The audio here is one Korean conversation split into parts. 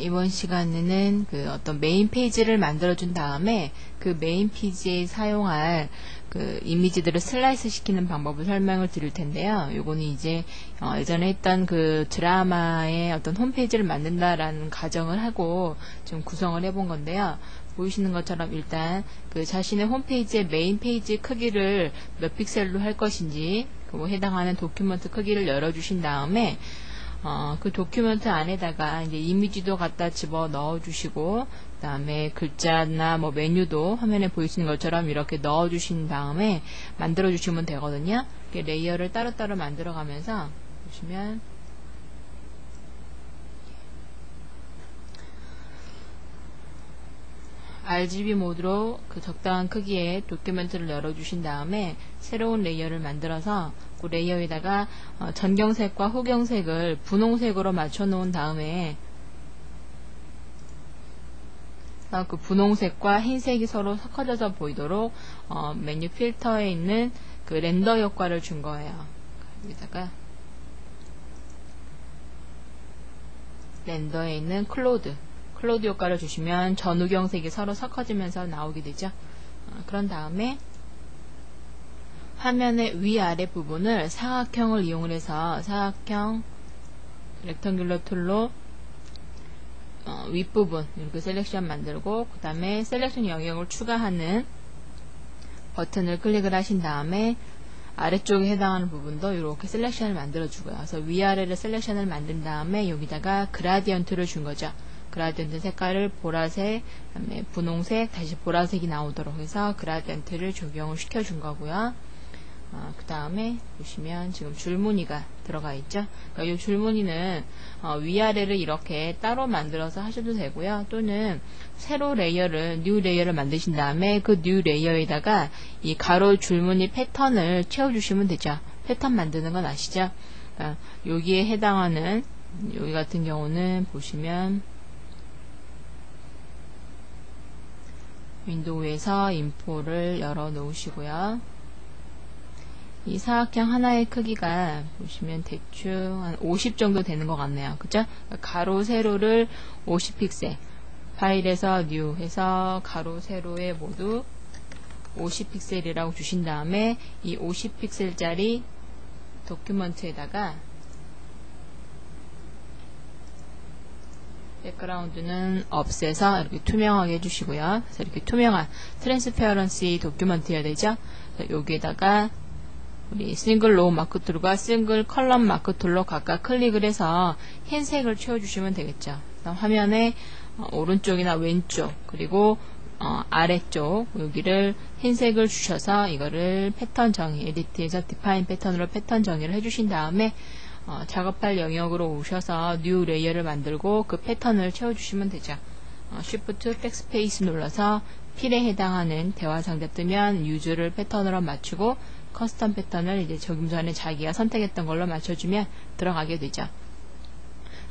이번 시간에는 그 어떤 메인 페이지를 만들어 준 다음에 그 메인 페이지에 사용할 그 이미지들을 슬라이스 시키는 방법을 설명을 드릴 텐데요. 요거는 이제 예전에 했던 그 드라마의 어떤 홈페이지를 만든다라는 가정을 하고 좀 구성을 해본 건데요. 보이시는 것처럼 일단 그 자신의 홈페이지의 메인 페이지 크기를 몇 픽셀로 할 것인지 그 해당하는 도큐먼트 크기를 열어주신 다음에 그 도큐멘트 안에다가 이제 이미지도 갖다 집어 넣어 주시고, 그 다음에 글자나 뭐 메뉴도 화면에 보이시는 것처럼 이렇게 넣어 주신 다음에 만들어 주시면 되거든요. 이렇게 레이어를 따로따로 만들어 가면서 보시면 RGB 모드로 그 적당한 크기의 도큐멘트를 열어주신 다음에 새로운 레이어를 만들어서 그 레이어에다가 전경색과 후경색을 분홍색으로 맞춰 놓은 다음에 그 분홍색과 흰색이 서로 섞어져서 보이도록 메뉴 필터에 있는 그 렌더 효과를 준 거예요. 여기다가 렌더에 있는 클로드 효과를 주시면 전후경색이 서로 섞어지면서 나오게 되죠. 그런 다음에 화면의 위아래 부분을 사각형을 이용을 해서 사각형 렉텅귤러 툴로 윗부분 이렇게 셀렉션 만들고, 그 다음에 셀렉션 영역을 추가하는 버튼을 클릭을 하신 다음에 아래쪽에 해당하는 부분도 이렇게 셀렉션을 만들어 주고요. 그래서 위아래를 셀렉션을 만든 다음에 여기다가 그라디언트를 준 거죠. 그라디언트 색깔을 보라색, 그다음에 분홍색, 다시 보라색이 나오도록 해서 그라디언트를 적용을 시켜준 거고요. 그 다음에 보시면 지금 줄무늬가 들어가 있죠. 그러니까 이 줄무늬는 위아래를 이렇게 따로 만들어서 하셔도 되고요. 또는 새로 레이어를, 뉴 레이어를 만드신 다음에 그 뉴 레이어에다가 이 가로 줄무늬 패턴을 채워주시면 되죠. 패턴 만드는 건 아시죠? 그러니까 여기에 해당하는, 여기 같은 경우는 보시면 윈도우에서 인포를 열어 놓으시고요. 이 사각형 하나의 크기가 보시면 대충 한 50 정도 되는 것 같네요. 그죠? 가로 세로를 50픽셀, 파일에서 뉴 해서 가로 세로에 모두 50픽셀이라고 주신 다음에 이 50픽셀짜리 도큐먼트에다가 백그라운드는 없애서 이렇게 투명하게 해주시고요. 그래서 이렇게 투명한 트랜스페어런시 도큐먼트여야 되죠. 여기에다가 우리 싱글 로우 마크 툴과 싱글 컬럼 마크 툴로 각각 클릭을 해서 흰색을 채워주시면 되겠죠. 화면의 오른쪽이나 왼쪽 그리고 아래쪽 여기를 흰색을 주셔서 이거를 패턴 정의, 에디트에서 디파인 패턴으로 패턴 정의를 해주신 다음에 작업할 영역으로 오셔서 뉴 레이어를 만들고 그 패턴을 채워주시면 되죠. Shift 백스페이스 눌러서 필에 해당하는 대화 상자 뜨면 유즈를 패턴으로 맞추고 커스텀 패턴을 이제 조금 전에 자기가 선택했던 걸로 맞춰주면 들어가게 되죠.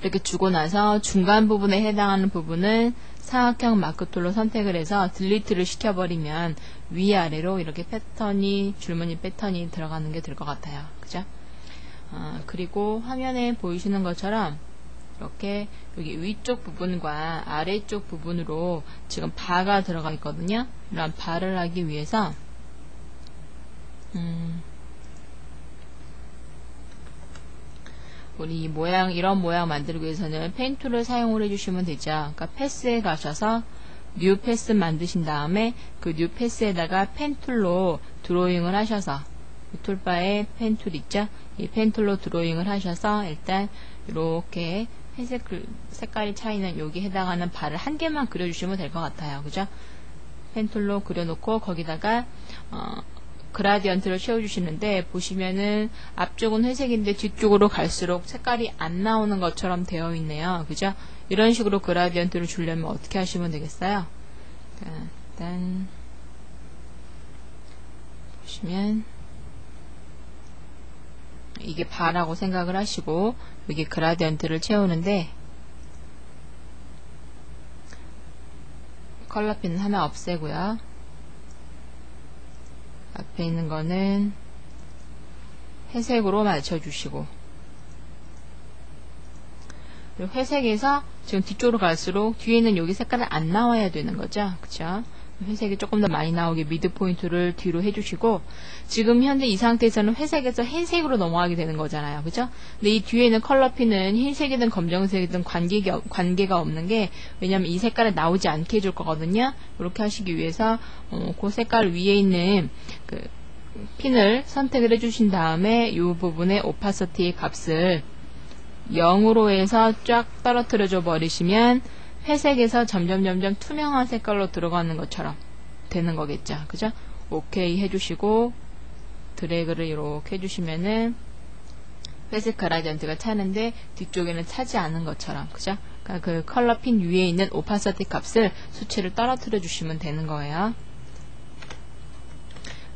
이렇게 주고 나서 중간 부분에 해당하는 부분은 사각형 마크 툴로 선택을 해서 딜리트를 시켜버리면 위아래로 이렇게 패턴이, 줄무늬 패턴이 들어가는 게 될 것 같아요. 그죠? 그리고 화면에 보이시는 것처럼 이렇게 여기 위쪽 부분과 아래쪽 부분으로 지금 바가 들어가 있거든요. 이런 바를 하기 위해서 우리 모양, 이런 모양 만들기 위해서는 펜 툴을 사용을 해주시면 되죠. 그러니까 패스에 가셔서 뉴 패스 만드신 다음에 그 뉴 패스에다가 펜 툴로 드로잉을 하셔서 이 툴바에 펜 툴 있죠? 이 펜 툴로 드로잉을 하셔서 일단 이렇게 회색 색깔이 차이는 여기 해당하는 바를 한 개만 그려주시면 될 것 같아요. 그죠? 펜 툴로 그려놓고 거기다가 그라디언트를 채워주시는데 보시면은 앞쪽은 회색인데 뒤쪽으로 갈수록 색깔이 안 나오는 것처럼 되어 있네요. 그죠? 이런 식으로 그라디언트를 주려면 어떻게 하시면 되겠어요? 일단 보시면 이게 바라고 생각을 하시고 여기 그라디언트를 채우는데 컬러핀 하나 없애고요. 앞에 있는 거는 회색으로 맞춰주시고, 회색에서 지금 뒤쪽으로 갈수록 뒤에 있는 여기 색깔은 안 나와야 되는 거죠. 그쵸? 회색이 조금 더 많이 나오게 미드 포인트를 뒤로 해주시고, 지금 현재 이 상태에서는 회색에서 흰색으로 넘어가게 되는 거잖아요. 그죠? 근데 이 뒤에 있는 컬러핀은 흰색이든 검정색이든 관계가 없는 게, 왜냐면 이 색깔이 나오지 않게 해줄 거거든요. 이렇게 하시기 위해서 그 색깔 위에 있는 그 핀을 선택을 해주신 다음에 이 부분의 오파시티 값을 0으로 해서 쫙 떨어뜨려 줘 버리시면 회색에서 점점 투명한 색깔로 들어가는 것처럼 되는 거겠죠. 그죠? 오케이 해주시고 드래그를 이렇게 해주시면은 회색 그라디언트가 차는데 뒤쪽에는 차지 않은 것처럼, 그죠? 그러니까 그 컬러 핀 위에 있는 오파시티 값을 수치를 떨어뜨려 주시면 되는 거예요.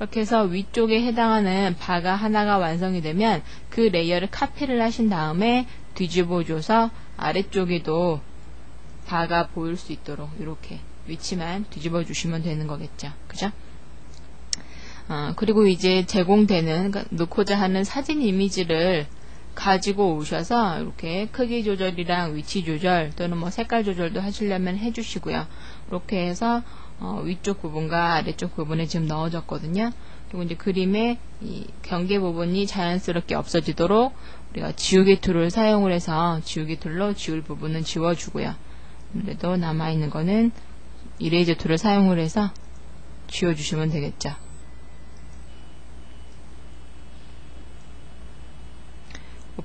이렇게 해서 위쪽에 해당하는 바가 하나가 완성이 되면 그 레이어를 카피를 하신 다음에 뒤집어 줘서 아래쪽에도 바가 보일 수 있도록 이렇게 위치만 뒤집어 주시면 되는 거겠죠. 그죠? 그리고 이제 제공되는, 그러니까 넣고자 하는 사진 이미지를 가지고 오셔서 이렇게 크기 조절이랑 위치 조절 또는 뭐 색깔 조절도 하시려면 해주시고요. 이렇게 해서 위쪽 부분과 아래쪽 부분에 지금 넣어졌거든요. 그리고 이제 그림의 이 경계 부분이 자연스럽게 없어지도록 우리가 지우개 툴을 사용을 해서 지우개 툴로 지울 부분은 지워주고요. 그래도 남아있는 거는 이레이저 툴을 사용을 해서 지워주시면 되겠죠.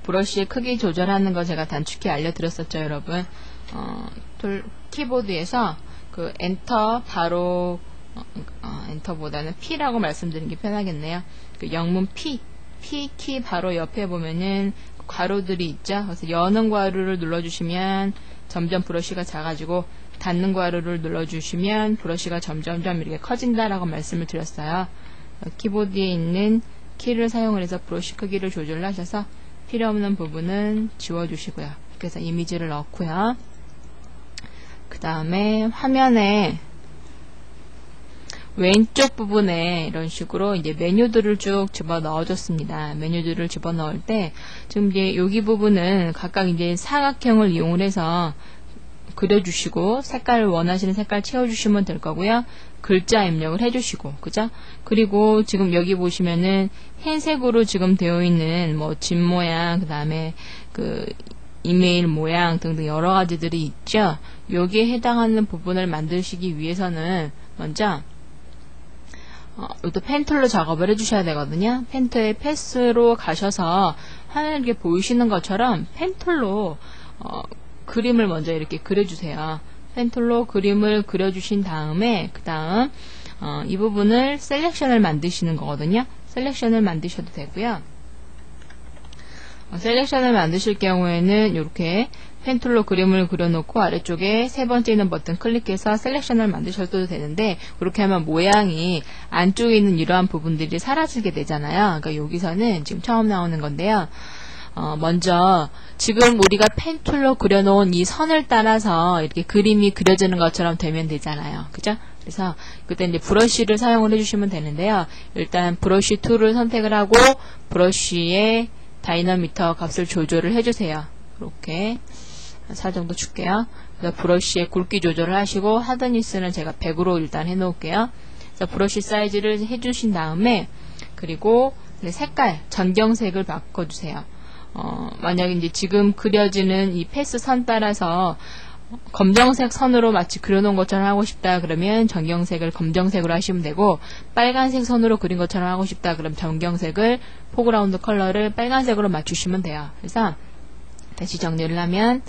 브러쉬의 크기 조절하는 거 제가 단축키 알려드렸었죠, 여러분. 키보드에서 그 엔터 바로 엔터보다는 P라고 말씀드리는 게 편하겠네요. 그 영문 P 키 바로 옆에 보면은 괄호들이 있죠. 그래서 여는 괄호를 눌러주시면 점점 브러쉬가 작아지고 닫는 괄호를 눌러주시면 브러쉬가 점점점 이렇게 커진다라고 말씀을 드렸어요. 키보드에 있는 키를 사용을 해서 브러쉬 크기를 조절하셔서 필요없는 부분은 지워주시고요. 그래서 이미지를 넣고요. 그 다음에 화면에 왼쪽 부분에 이런 식으로 이제 메뉴들을 쭉 집어 넣어줬습니다. 메뉴들을 집어 넣을 때 지금 이제 여기 부분은 각각 이제 사각형을 이용을 해서 그려주시고 색깔을 원하시는 색깔 채워주시면 될 거고요. 글자 입력을 해주시고, 그죠? 그리고 지금 여기 보시면은 흰색으로 지금 되어 있는 뭐 집 모양, 그 다음에 그 이메일 모양 등등 여러 가지들이 있죠. 여기에 해당하는 부분을 만드시기 위해서는 먼저 이것도 펜툴로 작업을 해주셔야 되거든요. 펜툴의 패스로 가셔서 화면에 이렇게 보이시는 것처럼 펜툴로 그림을 먼저 이렇게 그려주세요. 펜툴로 그림을 그려주신 다음에 그 다음 이 부분을 셀렉션을 만드시는 거거든요. 셀렉션을 만드셔도 되고요. 셀렉션을 만드실 경우에는 이렇게 펜툴로 그림을 그려놓고 아래쪽에 세 번째 있는 버튼 클릭해서 셀렉션을 만드셔도 되는데, 그렇게 하면 모양이 안쪽에 있는 이러한 부분들이 사라지게 되잖아요. 그러니까 여기서는 지금 처음 나오는 건데요. 먼저 지금 우리가 펜툴로 그려놓은 이 선을 따라서 이렇게 그림이 그려지는 것처럼 되면 되잖아요. 그죠? 그래서 그때 이제 브러쉬를 사용을 해주시면 되는데요. 일단 브러쉬 툴을 선택을 하고 브러쉬의 다이너미터 값을 조절을 해주세요. 이렇게 4 정도 줄게요. 그래서 브러쉬의 굵기 조절을 하시고 하드니스는 제가 100으로 일단 해놓을게요. 그래서 브러쉬 사이즈를 해주신 다음에 그리고 색깔 전경색을 바꿔주세요. 만약에 이제 지금 그려지는 이 패스 선 따라서 검정색 선으로 마치 그려놓은 것처럼 하고 싶다 그러면 전경색을 검정색으로 하시면 되고, 빨간색 선으로 그린 것처럼 하고 싶다 그럼 전경색을 포그라운드 컬러를 빨간색으로 맞추시면 돼요. 그래서 다시 정리를 하면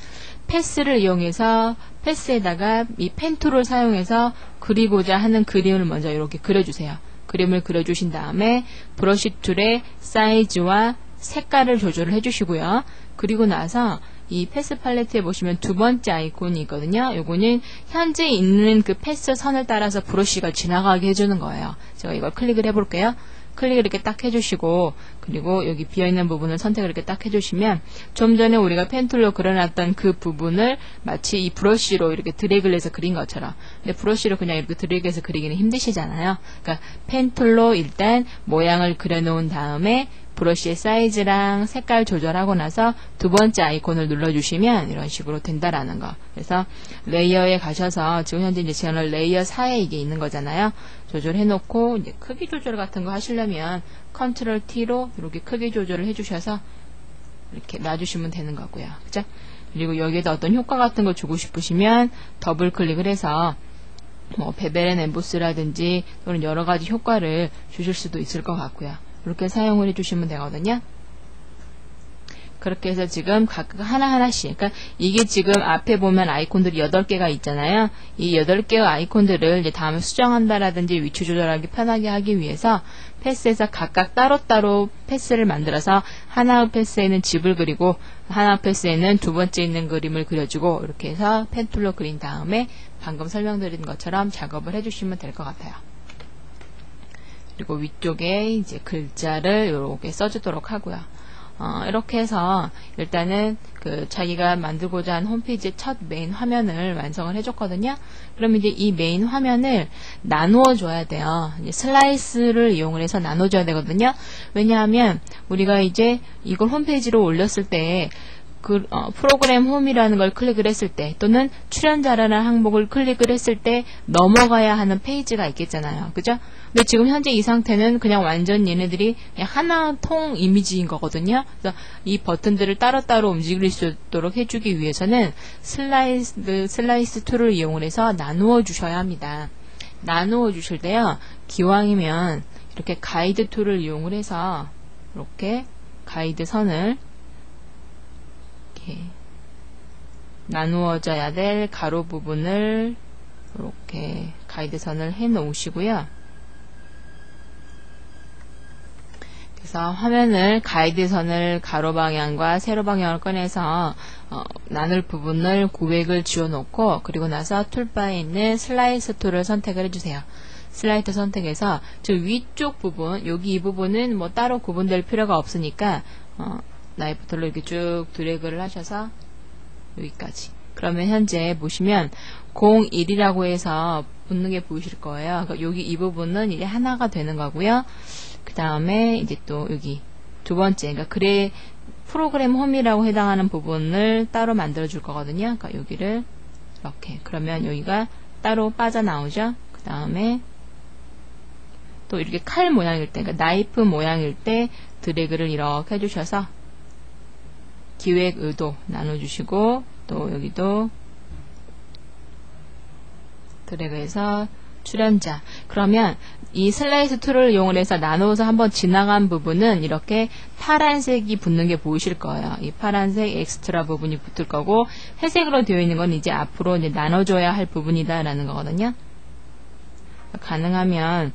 패스를 이용해서 패스에다가 이 펜툴을 사용해서 그리고자 하는 그림을 먼저 이렇게 그려주세요. 그림을 그려주신 다음에 브러쉬 툴의 사이즈와 색깔을 조절을 해주시고요. 그리고 나서 이 패스 팔레트에 보시면 두 번째 아이콘이 있거든요. 요거는 현재 있는 그 패스 선을 따라서 브러쉬가 지나가게 해주는 거예요. 제가 이걸 클릭을 해볼게요. 클릭을 이렇게 딱 해주시고, 그리고 여기 비어있는 부분을 선택을 이렇게 딱 해주시면 좀 전에 우리가 펜툴로 그려놨던 그 부분을 마치 이 브러쉬로 이렇게 드래그를 해서 그린 것처럼. 근데 브러쉬로 그냥 이렇게 드래그해서 그리기는 힘드시잖아요. 그러니까 펜툴로 일단 모양을 그려놓은 다음에 브러쉬의 사이즈랑 색깔 조절하고 나서 두 번째 아이콘을 눌러주시면 이런 식으로 된다라는 거. 그래서 레이어에 가셔서 지금 현재 이제 저는 레이어 4에 이게 있는 거잖아요. 조절해놓고 이제 크기 조절 같은 거 하시려면 컨트롤 T로 이렇게 크기 조절을 해주셔서 이렇게 놔주시면 되는 거고요. 그죠? 그리고 여기에다 어떤 효과 같은 거 주고 싶으시면 더블 클릭을 해서 뭐 베벨 앤 엠보스라든지 또는 여러 가지 효과를 주실 수도 있을 것 같고요. 이렇게 사용을 해주시면 되거든요. 그렇게 해서 지금 각각 하나하나씩, 그러니까 이게 지금 앞에 보면 아이콘들이 8개가 있잖아요. 이 8개의 아이콘들을 이제 다음에 수정한다라든지 위치 조절하기 편하게 하기 위해서 패스에서 각각 따로따로 패스를 만들어서 하나의 패스에는 집을 그리고 하나의 패스에는 두 번째 있는 그림을 그려주고 이렇게 해서 펜 툴로 그린 다음에 방금 설명드린 것처럼 작업을 해주시면 될 것 같아요. 그리고 위쪽에 이제 글자를 이렇게 써주도록 하고요. 이렇게 해서 일단은 그 자기가 만들고자 한 홈페이지의 첫 메인 화면을 완성을 해줬거든요. 그럼 이제 이 메인 화면을 나누어 줘야 돼요. 이제 슬라이스를 이용을 해서 나눠줘야 되거든요. 왜냐하면 우리가 이제 이걸 홈페이지로 올렸을 때 프로그램 홈이라는 걸 클릭을 했을 때 또는 출연자라는 항목을 클릭을 했을 때 넘어가야 하는 페이지가 있겠잖아요. 그죠? 근데 지금 현재 이 상태는 그냥 완전 얘네들이 그냥 하나 통 이미지인 거거든요. 그래서 이 버튼들을 따로따로 움직일 수 있도록 해주기 위해서는 슬라이스 툴을 이용을 해서 나누어 주셔야 합니다. 나누어 주실 때요. 기왕이면 이렇게 가이드 툴을 이용을 해서 이렇게 가이드 선을 이렇게 나누어져야 될 가로 부분을 이렇게 가이드 선을 해 놓으시고요. 그래서 화면을 가이드 선을 가로 방향과 세로 방향을 꺼내서 나눌 부분을 구획을 지워 놓고 그리고 나서 툴바에 있는 슬라이스 툴을 선택을 해주세요. 슬라이드 선택해서 저 위쪽 부분, 여기 이 부분은 뭐 따로 구분될 필요가 없으니까 나이프 툴로 이렇게 쭉 드래그를 하셔서 여기까지. 그러면 현재 보시면 01이라고 해서 붙는 게 보이실 거예요. 그러니까 여기 이 부분은 이제 하나가 되는 거고요. 그 다음에 이제 또 여기 두 번째, 그러니까 프로그램 홈이라고 해당하는 부분을 따로 만들어 줄 거거든요. 그러니까 여기를 이렇게. 그러면 여기가 따로 빠져나오죠. 그 다음에 또 이렇게 칼 모양일 때, 그러니까 나이프 모양일 때 드래그를 이렇게 해주셔서 기획 의도 나눠주시고 또 여기도 드래그해서 출연자. 그러면 이 슬라이스 툴을 이용해서 나누어서 한번 지나간 부분은 이렇게 파란색이 붙는 게 보이실 거예요. 이 파란색 엑스트라 부분이 붙을 거고 회색으로 되어 있는 건 이제 앞으로 이제 나눠줘야 할 부분이다 라는 거거든요. 가능하면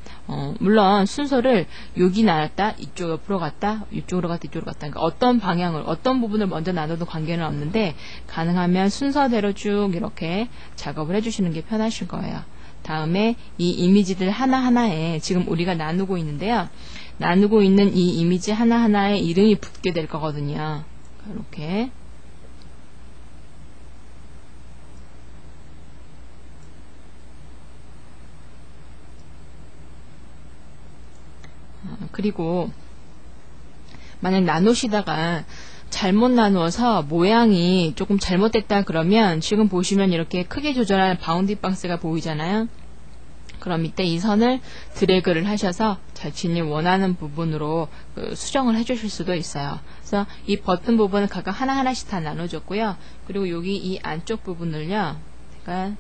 물론 순서를 여기 나왔다 이쪽 옆으로 갔다 이쪽으로 갔다 이쪽으로 갔다 그러니까 어떤 방향을 어떤 부분을 먼저 나눠도 관계는 없는데 가능하면 순서대로 쭉 이렇게 작업을 해주시는 게 편하실 거예요. 다음에 이 이미지들 하나하나에 지금 우리가 나누고 있는데요. 나누고 있는 이 이미지 하나하나에 이름이 붙게 될 거거든요. 이렇게 그리고 만약 나누시다가 잘못 나누어서 모양이 조금 잘못됐다 그러면 지금 보시면 이렇게 크게 조절하는 바운딩 박스가 보이잖아요. 그럼 이때 이 선을 드래그를 하셔서 자신이 원하는 부분으로 수정을 해주실 수도 있어요. 그래서 이 버튼 부분을 각각 하나하나씩 다 나눠줬고요. 그리고 여기 이 안쪽 부분을요. 제가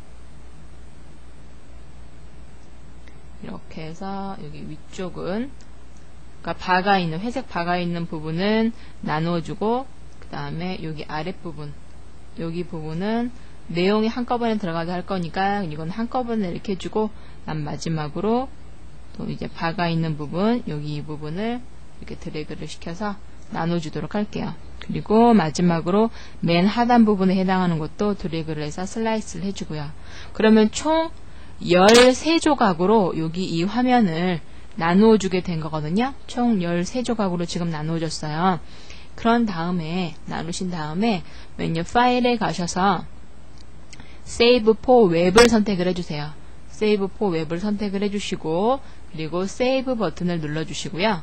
이렇게 해서 여기 위쪽은 그러니까 바가 있는 회색 바가 있는 부분은 나누어주고 그 다음에 여기 아랫부분 여기 부분은 내용이 한꺼번에 들어가게 할 거니까 이건 한꺼번에 이렇게 해주고 난 마지막으로 또 이제 바가 있는 부분 여기 이 부분을 이렇게 드래그를 시켜서 나눠주도록 할게요. 그리고 마지막으로 맨 하단 부분에 해당하는 것도 드래그를 해서 슬라이스를 해주고요. 그러면 총 13조각으로 여기 이 화면을 나누어 주게 된 거거든요. 총 13조각으로 지금 나누어 줬어요. 그런 다음에 나누신 다음에 메뉴 파일에 가셔서 Save for Web을 선택을 해주세요. Save for Web을 선택을 해주시고 그리고 Save 버튼을 눌러주시고요.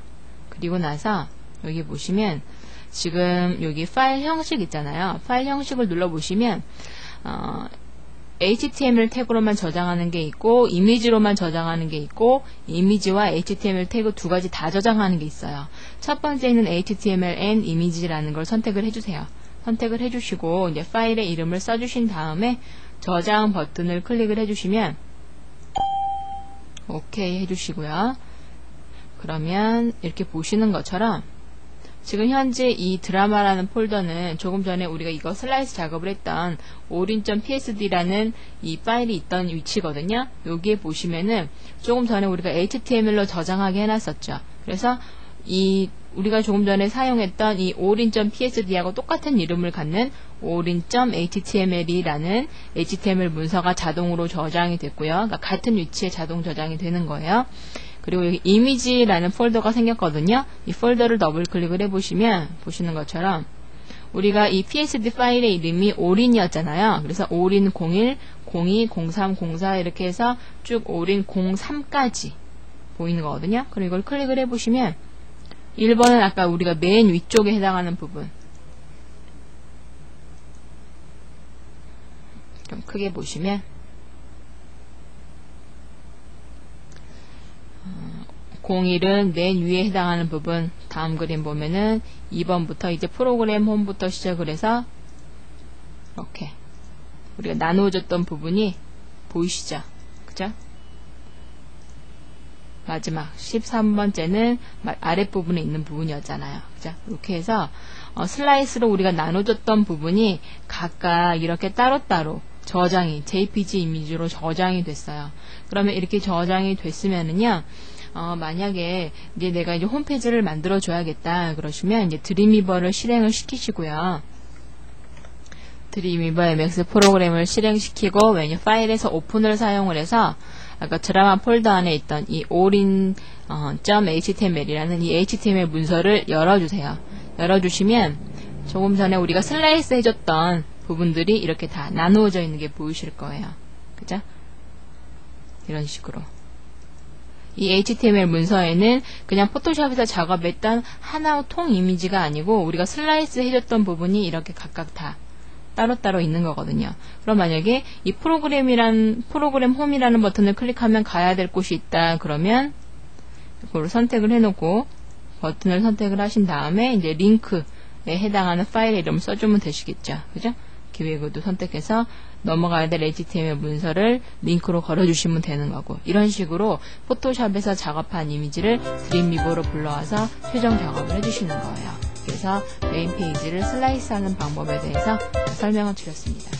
그리고 나서 여기 보시면 지금 여기 파일 형식 있잖아요. 파일 형식을 눌러보시면 HTML 태그로만 저장하는 게 있고 이미지로만 저장하는 게 있고 이미지와 HTML 태그 두 가지 다 저장하는 게 있어요. 첫 번째는 HTML and 이미지라는 걸 선택을 해주세요. 선택을 해주시고 이제 파일의 이름을 써주신 다음에 저장 버튼을 클릭을 해주시면 오케이 해주시고요. 그러면 이렇게 보시는 것처럼 지금 현재 이 드라마라는 폴더는 조금 전에 우리가 이거 슬라이스 작업을 했던 orin.psd라는 이 파일이 있던 위치거든요. 여기에 보시면은 조금 전에 우리가 HTML로 저장하게 해놨었죠. 그래서 우리가 조금 전에 사용했던 이 orin.psd하고 똑같은 이름을 갖는 orin.html이라는 HTML 문서가 자동으로 저장이 됐고요. 그러니까 같은 위치에 자동 저장이 되는 거예요. 그리고 여기 이미지라는 폴더가 생겼거든요. 이 폴더를 더블 클릭을 해보시면 보시는 것처럼 우리가 이 PSD 파일의 이름이 orin이었잖아요. 그래서 orin 01, 02, 03, 04 이렇게 해서 쭉 orin 03까지 보이는 거거든요. 그리고 이걸 클릭을 해보시면 1번은 아까 우리가 맨 위쪽에 해당하는 부분 좀 크게 보시면 01은 맨 위에 해당하는 부분 다음 그림 보면은 2번부터 이제 프로그램 홈부터 시작을 해서 이렇게 우리가 나누어졌던 부분이 보이시죠? 그죠? 마지막 13번째는 아랫부분에 있는 부분이었잖아요. 그죠? 이렇게 해서 슬라이스로 우리가 나눠줬던 부분이 각각 이렇게 따로따로 저장이 JPG 이미지로 저장이 됐어요. 그러면 이렇게 저장이 됐으면은요. 만약에 이제 내가 이제 홈페이지를 만들어 줘야겠다 그러시면 이제 드림위버를 실행을 시키시고요. 드림위버 MX 프로그램을 실행시키고 메뉴 파일에서 오픈을 사용을 해서 아까 드라마 폴더 안에 있던 이 orin.html이라는 이 HTML 문서를 열어주세요. 열어주시면 조금 전에 우리가 슬라이스 해줬던 부분들이 이렇게 다 나누어져 있는 게 보이실 거예요. 그죠? 이런 식으로. 이 HTML 문서에는 그냥 포토샵에서 작업했던 하나의 통 이미지가 아니고 우리가 슬라이스 해줬던 부분이 이렇게 각각 다 따로따로 있는 거거든요. 그럼 만약에 이 프로그램 홈이라는 버튼을 클릭하면 가야 될 곳이 있다 그러면 이걸 선택을 해놓고 버튼을 선택을 하신 다음에 이제 링크에 해당하는 파일 이름을 써주면 되시겠죠. 그죠? 기획으로 선택해서 넘어가야 될 HTML 문서를 링크로 걸어주시면 되는 거고 이런 식으로 포토샵에서 작업한 이미지를 드림위버로 불러와서 최종 작업을 해주시는 거예요. 그래서 메인 페이지를 슬라이스하는 방법에 대해서 설명을 드렸습니다.